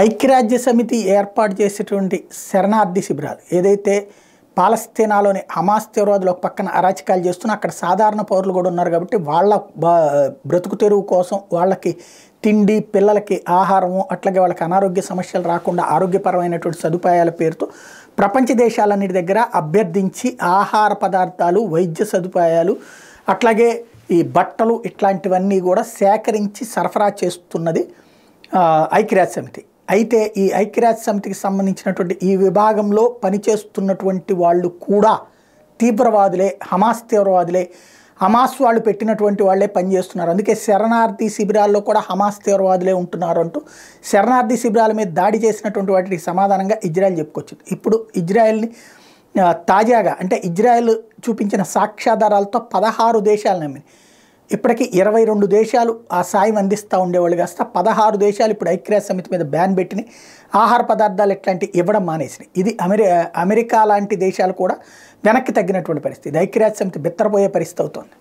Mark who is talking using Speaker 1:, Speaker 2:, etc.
Speaker 1: ఐక్యరాజ్య సమితి ఏర్పాటు చేసేటువంటి శరణార్థి శిబిరాలు ఏదైతే పాలస్తీనాలోని హమాస్ తీవ్రవాదులు ఒక పక్కన అరాచకాలు చేస్తున్నా అక్కడ సాధారణ పౌరులు కూడా ఉన్నారు కాబట్టి వాళ్ళ బ్రతుకు తెరువు కోసం వాళ్ళకి తిండి పిల్లలకి ఆహారము అట్లాగే వాళ్ళకి అనారోగ్య సమస్యలు రాకుండా ఆరోగ్యపరమైనటువంటి సదుపాయాల పేరుతో ప్రపంచ దేశాలన్నిటి దగ్గర అభ్యర్థించి ఆహార పదార్థాలు వైద్య సదుపాయాలు అట్లాగే ఈ బట్టలు ఇట్లాంటివన్నీ కూడా సేకరించి సరఫరా చేస్తున్నది ఐక్యరాజ్య సమితి. అయితే ఈ ఐక్యరాజ్య సమితికి సంబంధించినటువంటి ఈ విభాగంలో పనిచేస్తున్నటువంటి వాళ్ళు కూడా తీవ్రవాదులే, హమాస్ తీవ్రవాదులే, హమాస్ వాళ్ళు పెట్టినటువంటి వాళ్ళే పనిచేస్తున్నారు. అందుకే శరణార్థి శిబిరాల్లో కూడా హమాస్ తీవ్రవాదులే ఉంటున్నారు అంటూ శరణార్థి శిబిరాల మీద దాడి చేసినటువంటి వాటికి సమాధానంగా ఇజ్రాయెల్ చెప్పుకొచ్చింది. ఇప్పుడు ఇజ్రాయెల్ని తాజాగా అంటే ఇజ్రాయెల్ చూపించిన సాక్ష్యాధారాలతో 16 దేశాలు నమ్మింది. ఇప్పటికీ 22 దేశాలు ఆ సాయం అందిస్తూ ఉండేవాళ్ళు కాస్త 16 దేశాలు ఇప్పుడు ఐక్యరాజ్య సమితి మీద బ్యాన్ పెట్టినాయి. ఆహార పదార్థాలు ఇట్లాంటివి ఇవ్వడం మానేసినాయి. ఇది అమెరికా లాంటి దేశాలు కూడా వెనక్కి తగ్గినటువంటి పరిస్థితి. ఐక్యరాజ్య సమితి బిత్తరపోయే పరిస్థితి అవుతుంది.